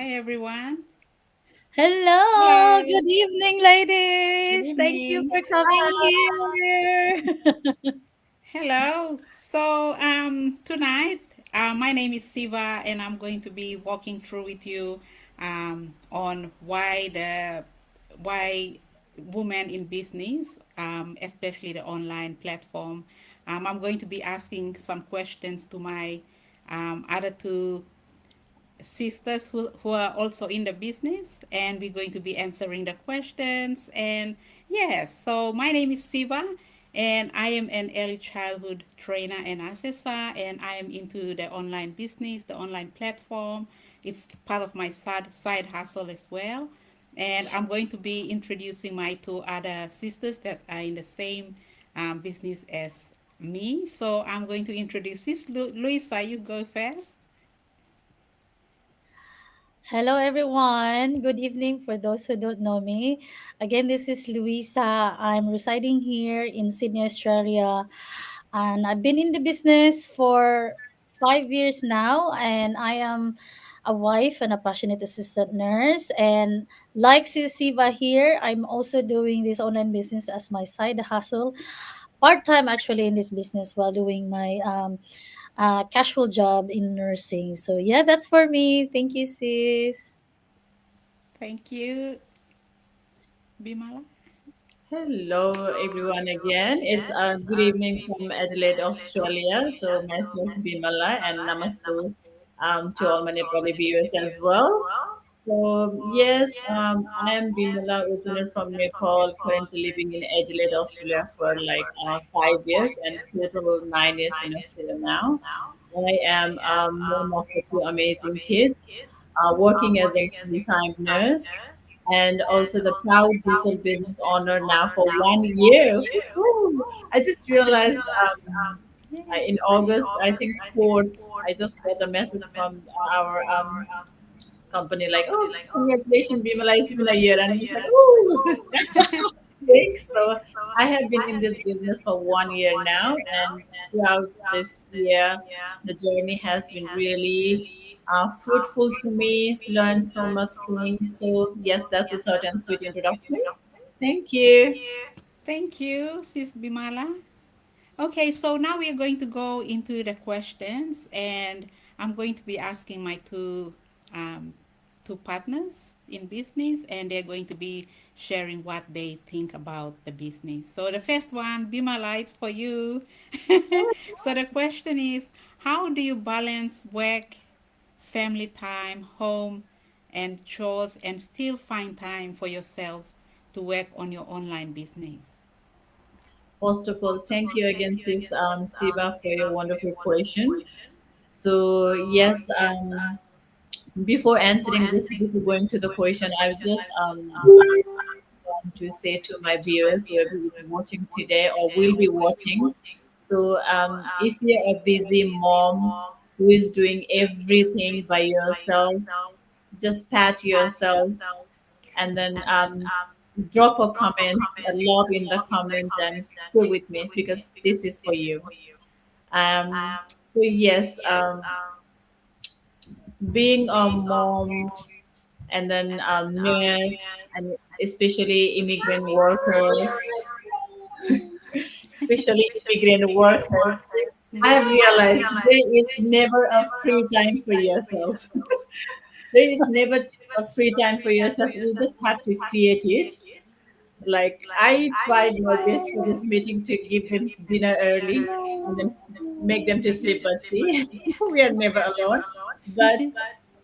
Hi everyone. Hello, Hello. good evening, Good ladies. Thank you evening. for coming here. Hello. Tonight, my name is Siva, and I'm going to be walking through with you on why women in business, especially the online platform. I'm going to be asking some questions to my other two sisters who are also in the business, and we're going to be answering the questions. And yes, so my name is Siva, and I am an early childhood trainer and assessor, and I am into the online business, the online platform. It's part of my side hustle as well. And I'm going to be introducing my two other sisters that are in the same business as me. So I'm going to introduce this. Luisa, you go first. Hello, everyone. Good evening for those who don't know me. Again, this is Luisa. I'm residing here in Sydney, Australia, and I've been in the business for 5 years now. And I am a wife and a passionate assistant nurse. And like Siva here, I'm also doing this online business as my side hustle, part time actually in this business while doing my casual job in nursing. So yeah, that's for me. Thank you, sis. Thank you, Bimala. Hello, everyone, again. It's a good evening from Adelaide, Australia. So, myself, Bimala, and namaste to all my Nepali viewers as well. So, yes, I am Bimala, originally from Nepal, currently living in Adelaide, Australia for like 5 years and total 9 years in Australia now. I am mom of the two amazing kids, working as a full-time nurse and also the proud digital business owner now for 1 year. Woo-hoo! I just realized in August, I think 4th, I just got a message from our company like, oh, congratulations, Bimala, it's been a year. And I was like, oh, quick. So I have been in this business for 1 year now, and throughout this year, the journey has been really fruitful to me. Learned so much things. So yes, that's a certain sweet introduction. Thank you. Thank you, Sis Bimala. Okay, so now we are going to go into the questions, and I'm going to be asking my um, two partners in business, and they're going to be sharing what they think about the business. So the first one, Bimala, it's for you. So the question is, how do you balance work, family time, home, and chores, and still find time for yourself to work on your online business? First of all, thank you again, sis Siva, for your wonderful question. So yes, before answering this, before going to the question, I would just want to say to my viewers, whoever is watching today or will be watching. So, if you're a busy mom who is doing everything by yourself, just pat yourself and then drop a comment, a love in the comment, and stay with me because this is for you. Um, so yes, being a mom and then nurse and especially immigrant worker, especially immigrant worker, I have realized there is never a free time for yourself. There is never a free time for yourself. You just have to create it. Like I tried my best for this meeting to give them dinner early and then make them to sleep, but see, we are never alone. But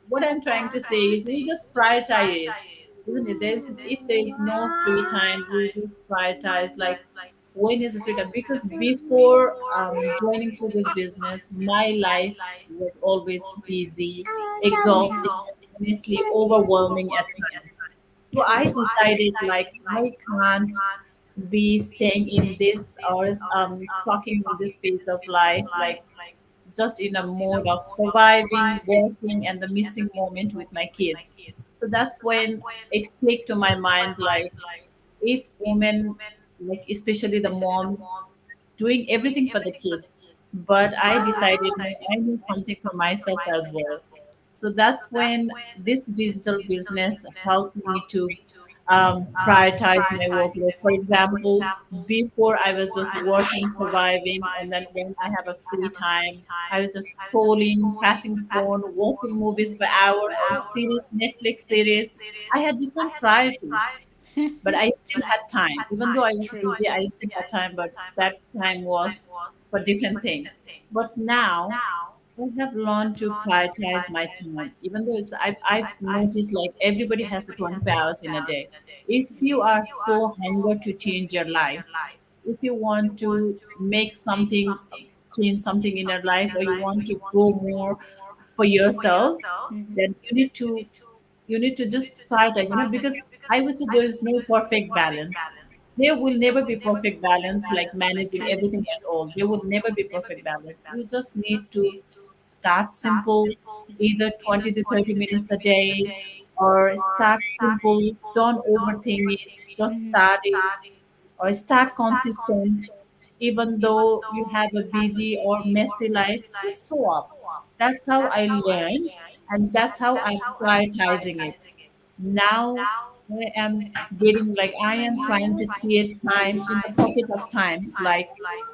what I'm trying to say is we just prioritize it, isn't it? There's if there's no free time, we just prioritize like when is the free time? Because before joining to this business, my life was always busy, exhausting, and honestly overwhelming at times. So I decided like I can't be staying in this or stucking in this phase of life like just in a mode of surviving, working, and the missing moment with my kids. So that's when it clicked to my mind like if women, like especially the mom, doing everything for the kids, but I decided no, I need something for myself as well. So that's when this digital business helped me to prioritize my workload. For example, before I was just working, surviving, and then when I have a free time, I was just scrolling, pressing phone, watching movies for hours or series, Netflix series. I had different priorities, but I still had time. Even though I was True. busy, I still had time, but that time was for different thing. But now I have learned to prioritize my time. Even though I've noticed like everybody has the 24 hours in a day. If you are so hunger to change your life, if you want to make something, change something in your life, or you want to grow more for yourself, Mm-hmm. then you need to just prioritize, because I would say there is no perfect balance. There will never be perfect balance, like managing True. everything at all. There would never be perfect balance. You just need to start simple, either 20 to 30 minutes a day, or start simple. Don't overthink it. Just Mm-hmm. start it, or start consistent. Even though you have a busy or messy life, just show up. That's how I learn, and that's how I'm prioritizing it. Now I am getting like I am trying to create time in the pocket of times, like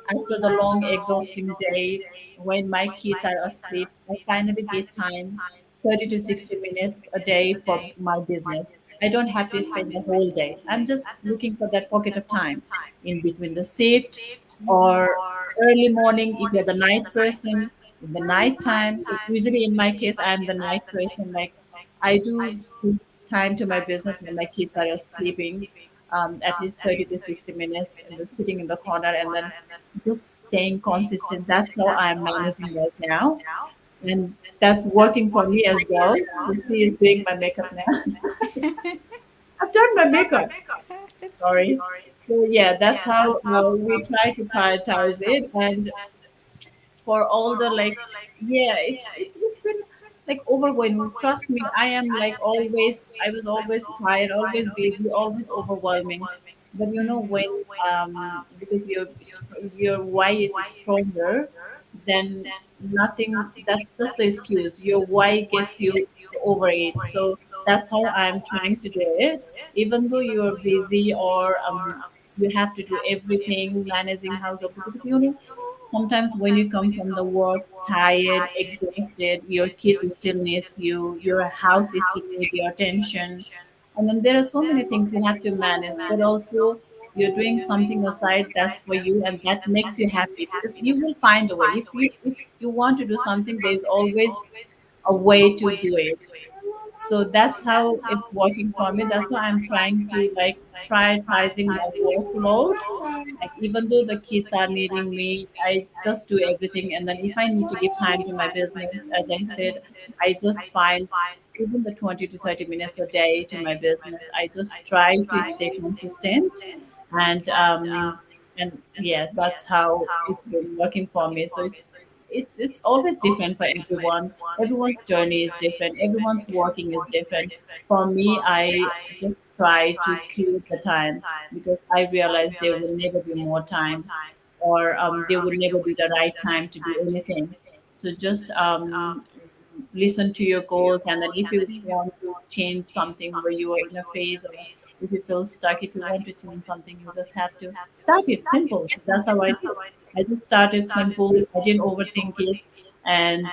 after the long exhausting day when my kids are asleep, I finally get time, 30 to 60 minutes a day for my business. I don't have to spend the whole day. I'm just looking for that pocket of time in between the shift, or early morning if you're the night person, in the night time. So usually in my case I'm the night person. Like I do give time to my business when my kids are sleeping, at least 30 to 60 minutes, and then sitting in the corner and then just staying consistent. That's how I'm managing right now. And that's working for me as well. So she is doing my makeup now. I've done my makeup. That's good. Sorry. So yeah, that's how we try to prioritize it. And for all the like, yeah, it's been like overwhelming. Trust me, I am like always, I was always tired, always busy, always overwhelming. But when because your why is stronger, then nothing, that's just the excuse. Your why gets you over it. So that's how I'm trying to do it. Even though you're busy, or you have to do everything, managing household, because sometimes when you come from the work tired, exhausted, your kids still needs you, your house still needs your attention, and then there are so many things you have to manage. But also you're doing something aside that's for you, and that makes you happy, because you will find a way. If you want to do something, there's always a way to do it. So that's how it's working for me. That's why I'm trying to like prioritizing my workload. Like even though the kids are needing me, I just do everything. And then if I need to give time to my business, as I said, I just find even the 20 to 30 minutes a day to my business. I just try to stay consistent, and yeah, that's how it's been working for me. So it's always different for everyone. Everyone's journey is different, everyone's working is different. For me, I just try to create the time, because I realize there will never be more time, or there will never be the right time to do anything. So just listen to your goals, and then if you want to change something where you are in a phase, or if you feel stuck, if you want to change something, you just have to start it simple. So that's how I did. I just started simple, I didn't overthink it, and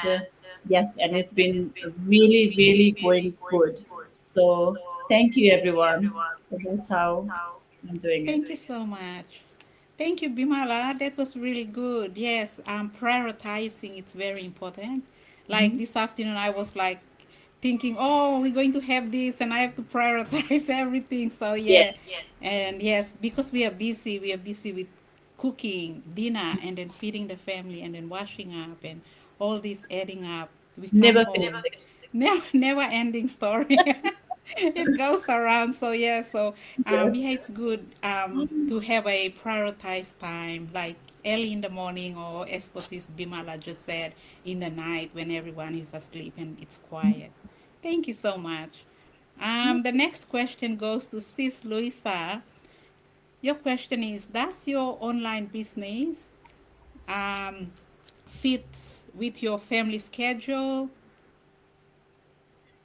yes, and it's been really really going good. So thank you everyone. So that's how I'm doing it. Thank you so much. Thank you, Bimala. That was really good. Yes, prioritizing it's very important. Like Mhm. this afternoon, I was like thinking, oh, we're going to have this, and I have to prioritize everything. So Yeah, yeah, and yes, because we are busy with cooking dinner and then feeding the family and then washing up and all this adding up. We come never home, finished. never ending story. It goes around. So yeah, so Yes. yeah, it's good to have a prioritized time, like early in the morning, or as Sis Bimala just said, in the night when everyone is asleep and it's quiet. Thank you so much. The next question goes to Sis Luisa. Your question is: does your online business um, fits with your family schedule?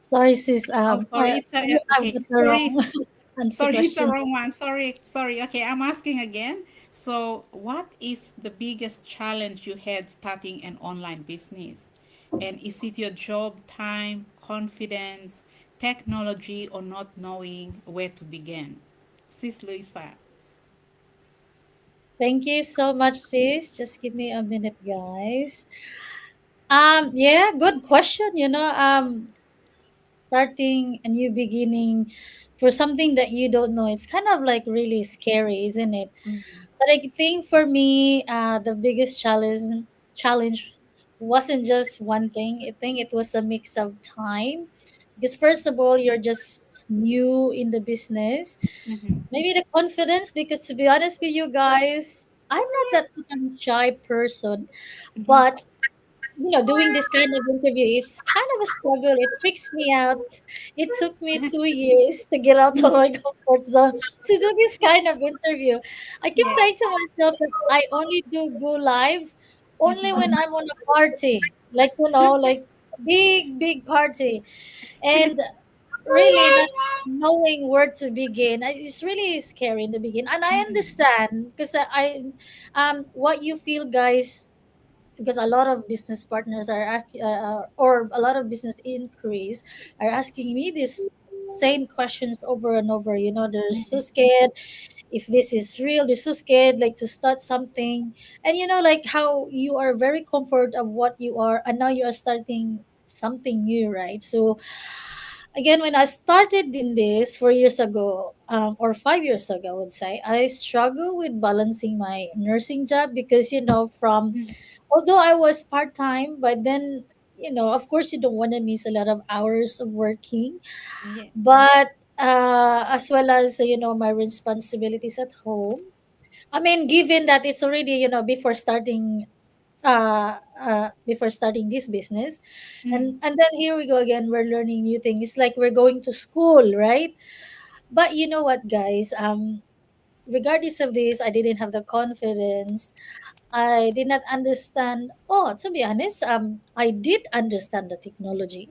Sorry, sis. Oh, sorry. It's a, I've okay. got the Sorry. wrong answer Sorry, it's the question. wrong one. Sorry. Sorry. Okay, I'm asking again. So, what is the biggest challenge you had starting an online business? And is it your job, time, confidence, technology, or not knowing where to begin? Sis Luisa. Thank you so much, sis. Just give me a minute, guys. Yeah, good question. Starting a new beginning for something that you don't know, it's kind of like really scary, isn't it? But I think for me, the biggest challenge wasn't just one thing. I think it was a mix of time, because first of all, you're just new in the business. Mm-hmm. Maybe the confidence, because to be honest with you guys, I'm not that totally shy person, Mm-hmm. but doing this kind of interview is kind of a struggle. It freaks me out. It took me 2 years to get out of my comfort zone to do this kind of interview. I keep Yeah. saying to myself that I only do go lives only when I'm on a party, like like big party, and really not knowing where to begin. It's really scary in the beginning, and I understand because what you feel, guys, because a lot of business partners or a lot of business inquiries are asking me this same questions over and over. They're so scared if this is real. They're so scared like to start something, and like how you are very comfort of what you are, and now you are starting something new, right? So again, when I started in this 4 years ago, or 5 years ago, I would say, I struggle with balancing my nursing job because, from although I was part time, but then, of course, you don't want to miss a lot of hours of working, Yeah. but as well as, my responsibilities at home. I mean, given that it's already, before starting this business, Mm-hmm. and then here we go again, we're learning new things. It's like we're going to school, right? But you know what, guys, regardless of this, I didn't have the confidence. I did not understand. Oh, to be honest, I did understand the technology,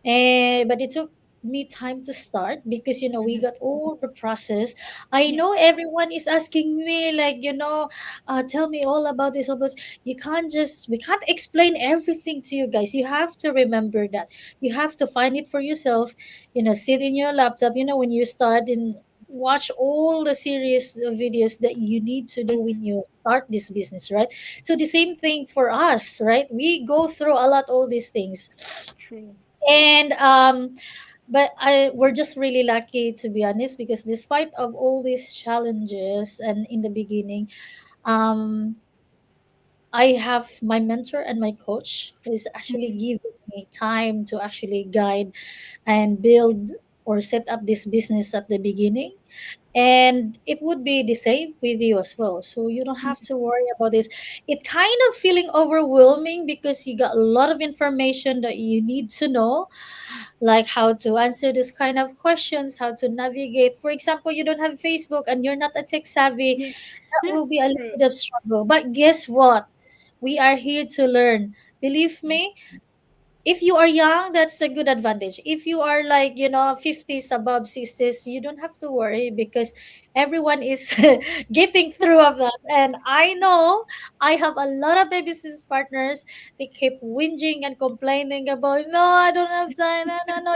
but it took me time to start because we got all the process. I Yeah. know everyone is asking me like, tell me all about this, but we can't explain everything to you guys. You have to remember that you have to find it for yourself. Sit in your laptop, when you start, and watch all the series videos that you need to do when you start this business, right? So the same thing for us, right? We go through a lot all these things. True. And but I we're just really lucky, to be honest, because despite of all these challenges and in the beginning, um I have my mentor and my coach who is actually giving me time to actually guide and build or set up this business at the beginning. And it would be the same with you as well, so you don't have to worry about this. It kind of feeling overwhelming because you got a lot of information that you need to know, like how to answer this kind of questions, how to navigate. For example, you don't have Facebook and you're not a tech savvy, Yeah. that will be a little True. bit of struggle. But guess what? We are here to learn. Believe me, if you are young, that's a good advantage. If you are like, 50s above 60s, you don't have to worry because everyone is getting through of that. And I know I have a lot of my business partners. They keep whinging and complaining about, no, I don't have time. No, no, no.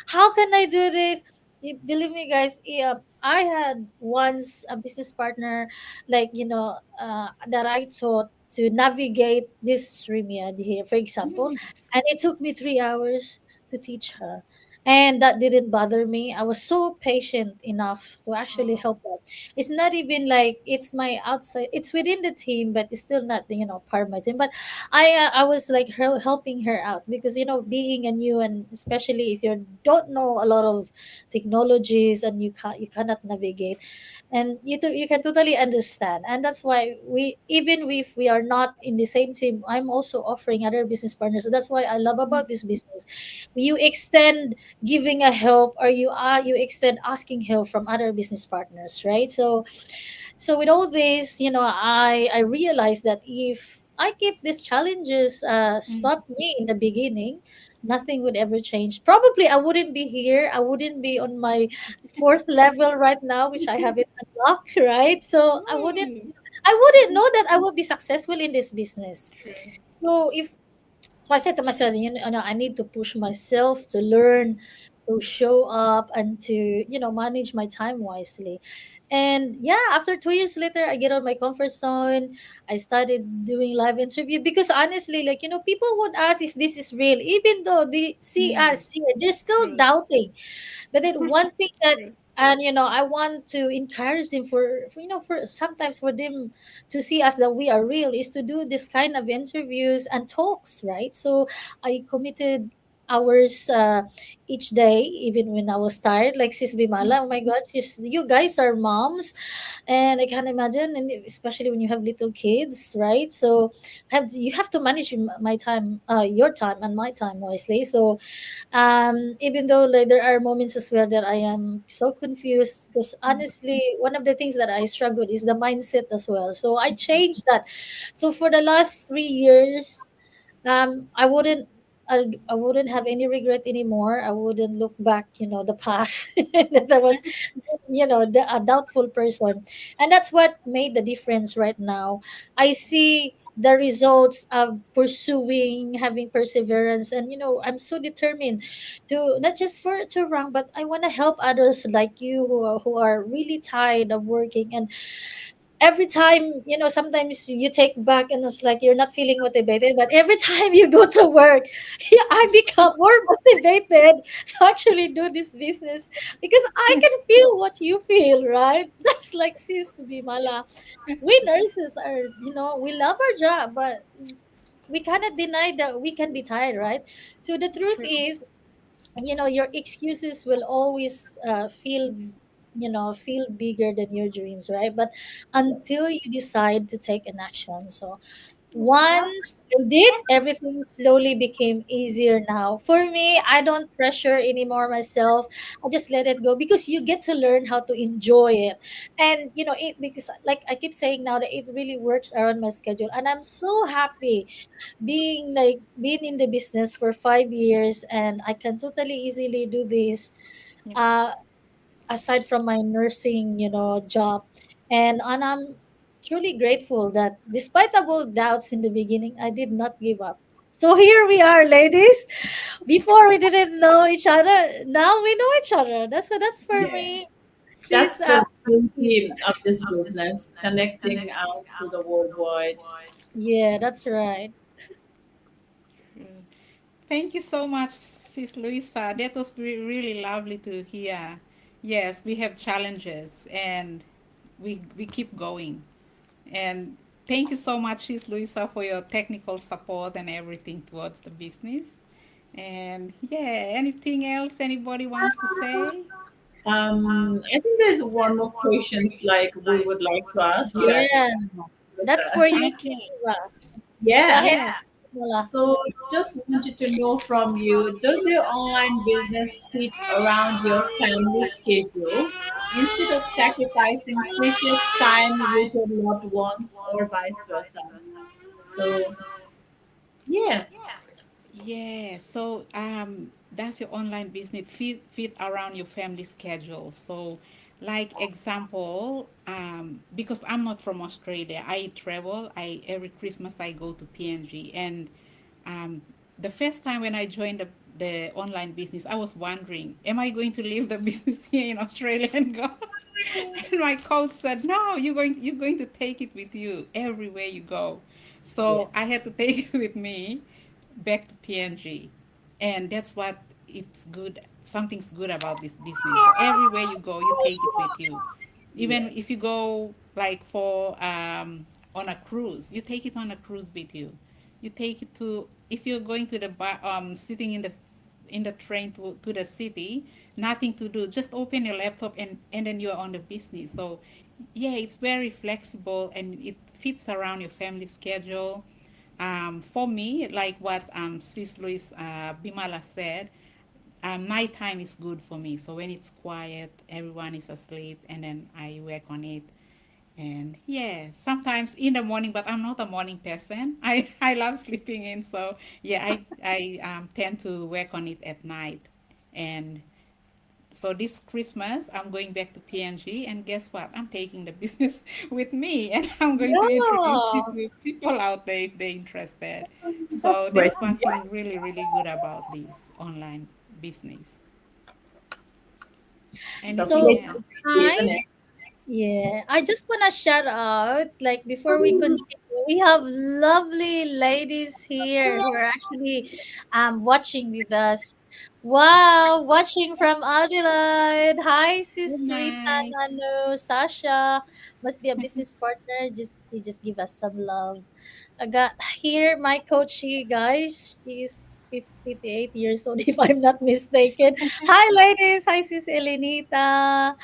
How can I do this? Believe me, guys, yeah, I had once a business partner, like, that I taught to navigate this stream here, for example, and it took me 3 hours to teach her. And that didn't bother me. I was so patient enough to actually help her. It's not even like it's my outside, it's within the team, but it's still not, part of my team. But I was like helping her out because, being a new, and especially if you don't know a lot of technologies and you cannot navigate, and you can totally understand. And that's why even if we are not in the same team, I'm also offering other business partners. So that's why I love about this business. You extend giving a help, or you extend asking help from other business partners, right? So with all this, I realized that if I keep these challenges stop me in the beginning, nothing would ever change. Probably I wouldn't be here. I wouldn't be on my fourth level right now, which I haven't unlocked, right? So Mm, I wouldn't know that I would be successful in this business. true. So if so I said to myself, I need to push myself to learn, to show up, and to, manage my time wisely. And yeah, after 2 years later, I get out my comfort zone. I started doing live interview because honestly, like, people would ask if this is real, even though they see Mm, us here, they're still true. doubting. But then one thing that, True. and I want to encourage them for sometimes for them to see us that we are real is to do this kind of interviews and talks, right? So I committed hours each day, even when I was tired. Like Sis Bimala, oh my God, you guys are moms, and I can't imagine, and especially when you have little kids, right? So you have to manage my time, your time and my time wisely. So even though like there are moments as well that I am so confused, because honestly one of the things that I struggled is the mindset as well, so I changed that. So for the last 3 years, I wouldn't, I wouldn't have any regret anymore. I wouldn't look back, the past that I was, a doubtful person. And that's what made the difference right now. I see the results of pursuing, having perseverance, and I'm so determined to not just for to rank, but I want to help others like you who are really tired of working. And every time, sometimes you take back and it's like you're not feeling motivated, but every time you go to work, yeah, I become more motivated to actually do this business, because I can feel what you feel, right? That's like Sis Bimala. We nurses are, we love our job, but we cannot deny that we can be tired, right? So the truth True. is, your excuses will always feel bigger than your dreams, right? But until you decide to take an action. So once I did, everything slowly became easier now. For me, I don't pressure anymore myself. I just let it go, because you get to learn how to enjoy it. And it, because like I keep saying now, that it really works around my schedule. And I'm so happy being in the business for 5 years, and I can totally easily do this. Yep. Uh aside from my nursing, job. And I'm truly grateful that despite of all doubts in the beginning, I did not give up. So here we are, ladies. Before we didn't know each other, now we know each other. That's for Yeah. me. Sis, That's the beauty of this business, connecting out to the worldwide. yeah, that's right. True. Thank you so much, Sis Luisa. That was really lovely to hear. Yes, we have challenges and we keep going. And thank you so much, Sis Luisa, for your technical support and everything towards the business. And yeah, anything else anybody wants to say? I think there's one more question like we would like to ask you as Yeah, that's for you, Okay. Siva. Go yeah. ahead, Yes. Mala. So just wanted to know from you, does your online business fit around your family schedule instead of sacrificing precious time with your loved ones or vice versa? So yeah, Yeah, so that's your online business fit around your family schedule. So, like example, because I'm not from Australia, I travel. I every Christmas I go to PNG, and um, the first time when I joined the online business, I was wondering, am I going to leave the business here in Australia and go? And my coach said, no, you're going to take it with you everywhere you go. yeah, So I had to take it with me back to PNG. And that's what it's good. Something's good about this business. So everywhere you go, you take it with you. yeah, Even if you go like for on a cruise, you take it on a cruise with you. You take it to if you're going to the sitting in the train to the city, nothing to do, just open your laptop and then you're on the business. So yeah, it's very flexible and it fits around your family schedule. For me, like what Sis Louis Bimala said, nighttime is good for me. So when it's quiet, everyone is asleep, and then I work on it. And yeah, sometimes in the morning, but I'm not a morning person. I love sleeping in, so yeah, I tend to work on it at night. And so this Christmas, I'm going back to PNG, and guess what? I'm taking the business with me, and I'm going to introduce it Yeah. to people out there if they're interested. That's So great. that's one thing really, really good about this online business. The Anything So, else? flexibility, isn't it? guys, yeah, I just want to shout out, like, before we continue, we have lovely ladies here who are actually watching with us. Wow, watching from Adelaide. Hi, Good sis Rita, night. Nano, Sasha. Must be a business partner. Just give us some love. I got here my coach, you guys. She's 58 years old, if I'm not mistaken. Hi, ladies. Hi, sis Elenita.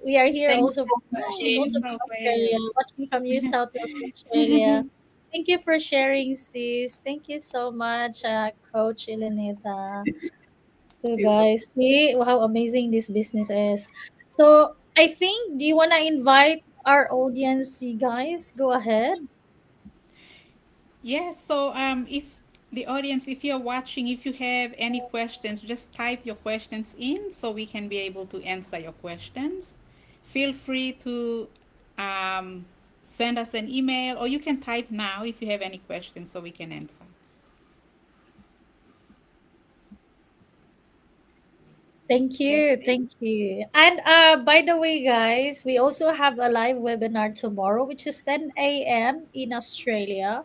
We are here Thank also. She's She's also you. from so Australia, fast. watching from New Southwest Australia. Thank you for sharing, sis. Thank you so much, Coach Elenita. So, Super. guys, see how amazing this business is. So, I think, do you want to invite our audience, you guys? Go ahead. Yes, so if the audience, if you're watching, if you have any questions, just type your questions in so we can be able to answer your questions. Feel free to um, send us an email, or you can type now if you have any questions so we can answer. Thank That's you. it. Thank you. And by the way, guys, we also have a live webinar tomorrow, which is 10 a.m. in Australia.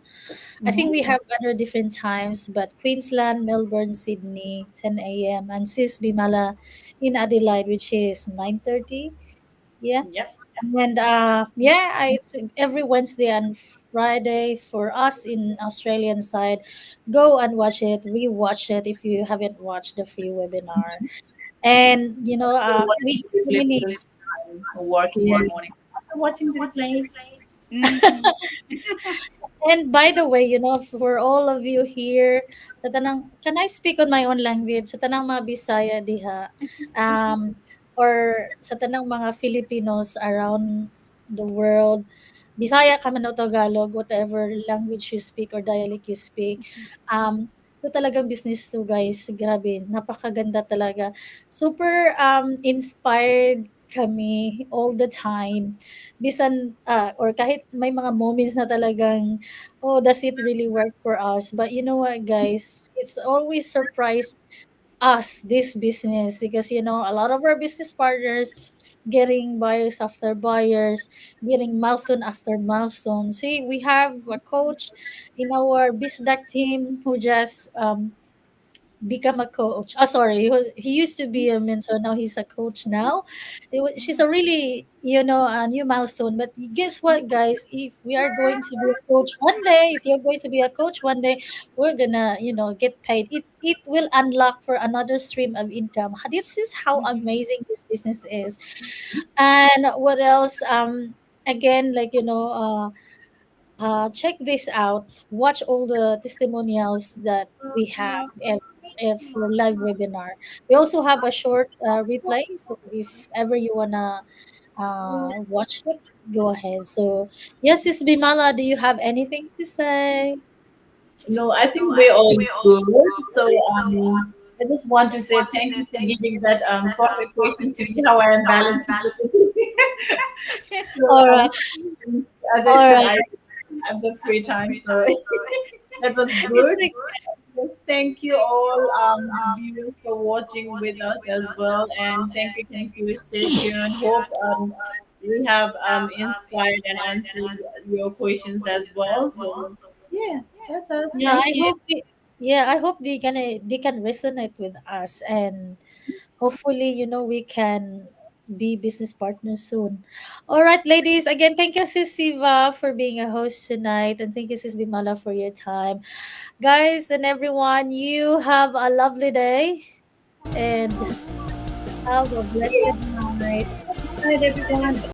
I think we Mhm. have other different times, but Queensland, Melbourne, Sydney, 10 a.m. and Sis Bimala in Adelaide, which is 9:30. Yeah. Yep. And yeah, it's every Wednesday and Friday for us in Australian side. Go and watch it, rewatch it if you haven't watched the free webinar. And You're we watching the so replay many. because I'm working Yeah. in the morning. After watching the replay, Mm-hmm. And by the way, for all of you here, sa tanang, can I speak on my own language? Sa tanang mga Bisaya diha, or sa tanang mga Filipinos around the world, Bisaya ka man o Tagalog, whatever language you speak or dialect you speak, ito talagang business to, guys. Grabe, napakaganda talaga. Super inspired kami all the time. Bisan, or kahit may mga moments na talagang, oh, does it really work for us? But you know what, guys? It's always surprised us, this business, because a lot of our business partners getting buyers after buyers, getting milestone after milestone. See, we have a coach in our BizDac team who just become a coach. Oh, sorry, he used to be a mentor. Now he's a coach. Now, she's a really a new milestone. But guess what, guys? If we are going to be a coach one day, if you're going to be a coach one day, we're gonna get paid. It will unlock for another stream of income. This is how amazing this business is. And what else? Again, like check this out. Watch all the testimonials that we have for live webinar. We also have a short replay, so if ever you wanna watch it, go ahead. So yes, Ms. Bimala, do you have anything to say? no, I think we're all good. So I just want to say thank you for giving that perfect question to me. How I am balancing it. So All right, as I all said, right. I have the free time, so that was It's good. like, Yes, thank you all, the viewers for watching with us as well, and thank you. Stay tuned. Hope we have inspired and answered your questions as well. So yeah, that's us. yeah. Thank you. I hope they can resonate with us, and hopefully, we can be business partners soon. All right, ladies. Again, thank you, Sis Siva, for being a host tonight. And thank you, Sis Bimala, for your time. Guys and everyone, you have a lovely day and have a blessed night. Good night, everyone.